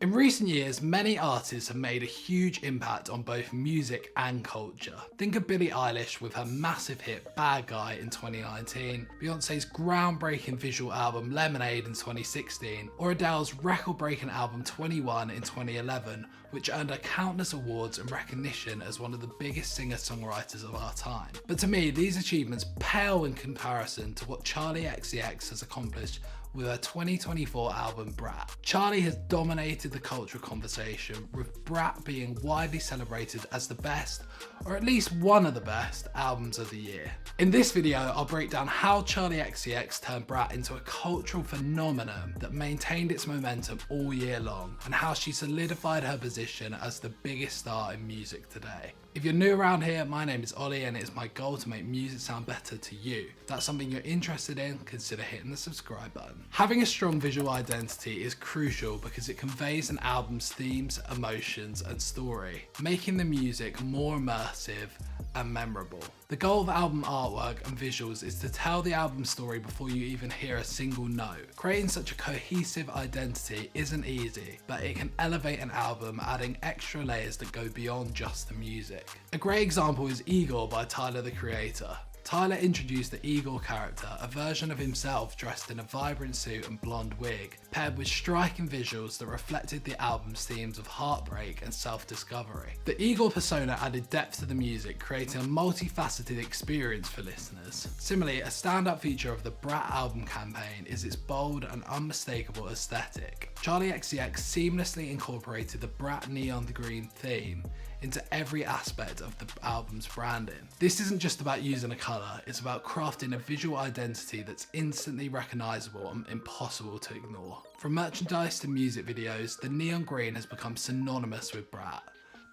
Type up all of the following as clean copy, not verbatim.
In recent years, many artists have made a huge impact on both music and culture. Think of Billie Eilish with her massive hit Bad Guy in 2019, Beyoncé's groundbreaking visual album Lemonade in 2016, or Adele's record-breaking album 21 in 2011, which earned her countless awards and recognition as one of the biggest singer-songwriters of our time. But to me, these achievements pale in comparison to what Charli XCX has accomplished with her 2024 album Brat. Charli has dominated the cultural conversation, with Brat being widely celebrated as the best, or at least one of the best, albums of the year. In this video, I'll break down how Charli XCX turned Brat into a cultural phenomenon that maintained its momentum all year long, and how she solidified her position as the biggest star in music today. If you're new around here, my name is Ollie and it's my goal to make music sound better to you. If that's something you're interested in, consider hitting the subscribe button. Having a strong visual identity is crucial because it conveys an album's themes, emotions and story, making the music more immersive and memorable. The goal of album artwork and visuals is to tell the album story before you even hear a single note. Creating such a cohesive identity isn't easy, but it can elevate an album, adding extra layers that go beyond just the music. A great example is Igor by Tyler the Creator. Tyler introduced the Igor character, a version of himself dressed in a vibrant suit and blonde wig, paired with striking visuals that reflected the album's themes of heartbreak and self-discovery. The Igor persona added depth to the music, creating a multifaceted experience for listeners. Similarly, a standout feature of the Brat album campaign is its bold and unmistakable aesthetic. Charli XCX seamlessly incorporated the Brat neon green theme into every aspect of the album's branding. This isn't just about using a colour, it's about crafting a visual identity that's instantly recognisable and impossible to ignore. From merchandise to music videos, the neon green has become synonymous with Brat.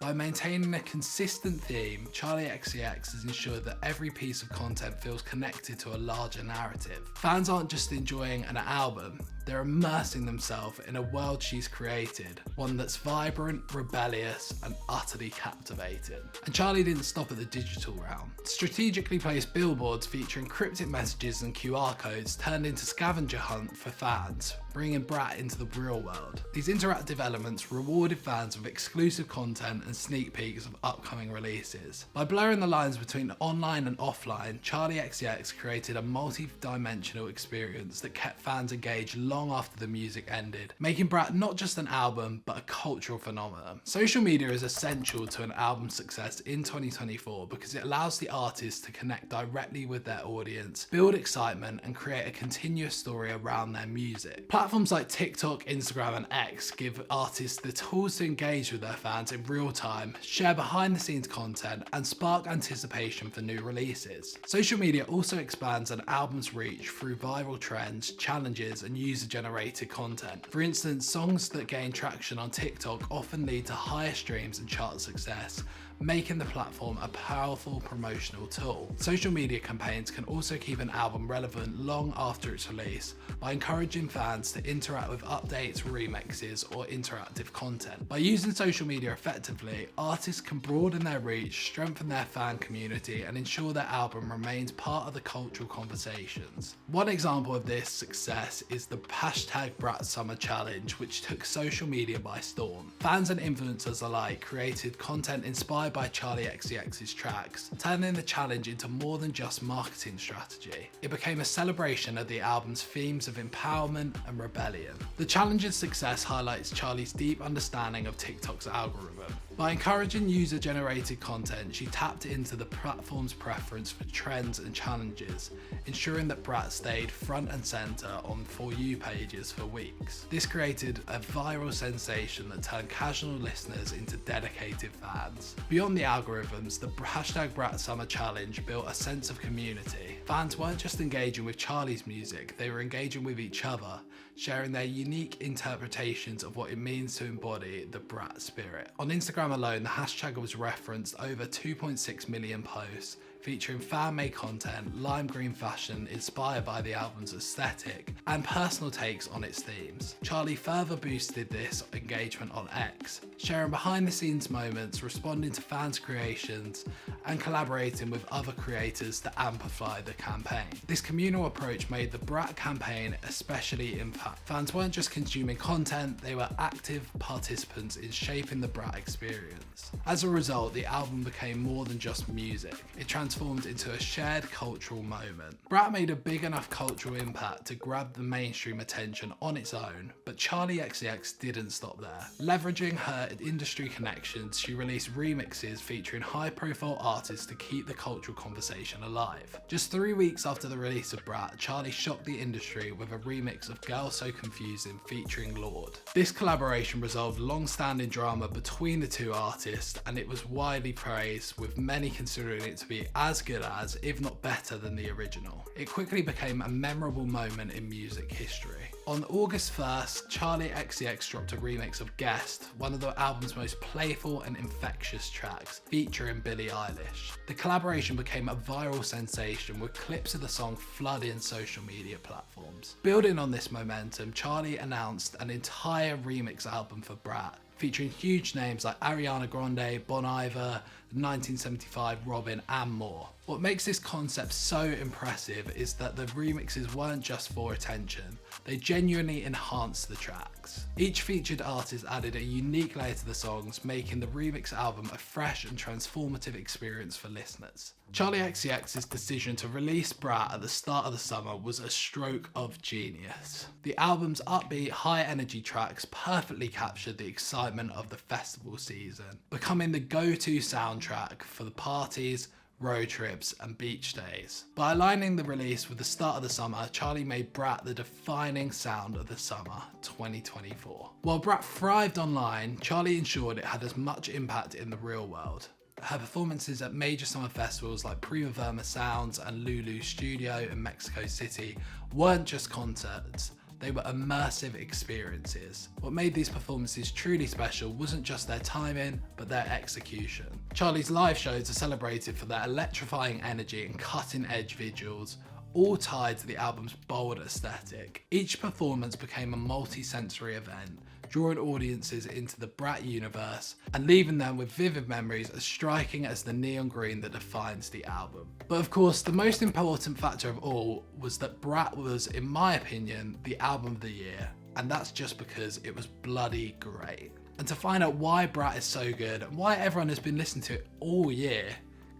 By maintaining a consistent theme, Charli XCX has ensured that every piece of content feels connected to a larger narrative. Fans aren't just enjoying an album, they're immersing themselves in a world she's created, one that's vibrant, rebellious, and utterly captivating. And Charli didn't stop at the digital realm. Strategically placed billboards featuring cryptic messages and QR codes turned into scavenger hunt for fans, bringing Brat into the real world. These interactive elements rewarded fans with exclusive content and sneak peeks of upcoming releases. By blurring the lines between online and offline, Charli XCX created a multi-dimensional experience that kept fans engaged long after the music ended, making Brat not just an album, but a cultural phenomenon. Social media is essential to an album's success in 2024 because it allows the artist to connect directly with their audience, build excitement, and create a continuous story around their music. Platforms like TikTok, Instagram, and X give artists the tools to engage with their fans in real time, share behind-the-scenes content, and spark anticipation for new releases. Social media also expands an album's reach through viral trends, challenges, and user-generated content. For instance, songs that gain traction on TikTok often lead to higher streams and chart success, making the platform a powerful promotional tool. Social media campaigns can also keep an album relevant long after its release by encouraging fans to interact with updates, remixes, or interactive content. By using social media effectively, artists can broaden their reach, strengthen their fan community, and ensure their album remains part of the cultural conversations. One example of this success is the #BratSummer Challenge, which took social media by storm. Fans and influencers alike created content inspired by Charli XCX's tracks, turning the challenge into more than just marketing strategy. It became a celebration of the album's themes of empowerment and rebellion. The challenge's success highlights Charli's deep understanding of TikTok's algorithm. By encouraging user-generated content, she tapped into the platform's preference for trends and challenges, ensuring that Brat stayed front and center on For You pages for weeks. This created a viral sensation that turned casual listeners into dedicated fans. Beyond the algorithms, the #BratSummer Challenge built a sense of community. Fans weren't just engaging with Charli's music, they were engaging with each other, sharing their unique interpretations of what it means to embody the Brat spirit. On Instagram alone, the hashtag was referenced over 2.6 million posts, featuring fan-made content, lime green fashion inspired by the album's aesthetic, and personal takes on its themes. Charli further boosted this engagement on X, sharing behind-the-scenes moments, responding to fans' creations, and collaborating with other creators to amplify the campaign. This communal approach made the Brat campaign especially impactful. Fans weren't just consuming content, they were active participants in shaping the Brat experience. As a result, the album became more than just music. It transformed into a shared cultural moment. Brat made a big enough cultural impact to grab the mainstream attention on its own, but Charli XCX didn't stop there. Leveraging her industry connections, she released remixes featuring high-profile artists to keep the cultural conversation alive. Just 3 weeks after the release of Brat, Charli shocked the industry with a remix of Girl So Confusing featuring Lorde. This collaboration resolved long-standing drama between the two artists, and it was widely praised, with many considering it to be as good as, if not better than, the original. It quickly became a memorable moment in music history. On August 1st, Charli XCX dropped a remix of Guest, one of the album's most playful and infectious tracks, featuring Billie Eilish. The collaboration became a viral sensation, with clips of the song flooding social media platforms. Building on this momentum, Charli announced an entire remix album for Brat, featuring huge names like Ariana Grande, Bon Iver, 1975 Robin, and more. What makes this concept so impressive is that the remixes weren't just for attention, they genuinely enhanced the tracks. Each featured artist added a unique layer to the songs, making the remix album a fresh and transformative experience for listeners. Charli XCX's decision to release Brat at the start of the summer was a stroke of genius. The album's upbeat, high-energy tracks perfectly captured the excitement of the festival season, becoming the go-to soundtrack for the parties, road trips, and beach days. By aligning the release with the start of the summer, Charli made Brat the defining sound of the summer 2024. While Brat thrived online, Charli ensured it had as much impact in the real world. Her performances at major summer festivals like Primavera Sounds and Lulu Studio in Mexico City weren't just concerts, they were immersive experiences. What made these performances truly special wasn't just their timing, but their execution. Charli's live shows are celebrated for their electrifying energy and cutting-edge visuals, all tied to the album's bold aesthetic. Each performance became a multi-sensory event, drawing audiences into the Brat universe and leaving them with vivid memories as striking as the neon green that defines the album. But of course, the most important factor of all was that Brat was, in my opinion, the album of the year, and that's just because it was bloody great. And to find out why Brat is so good and why everyone has been listening to it all year,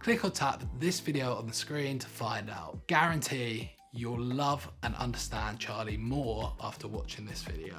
click or tap this video on the screen to find out. Guarantee you'll love and understand Charli more after watching this video.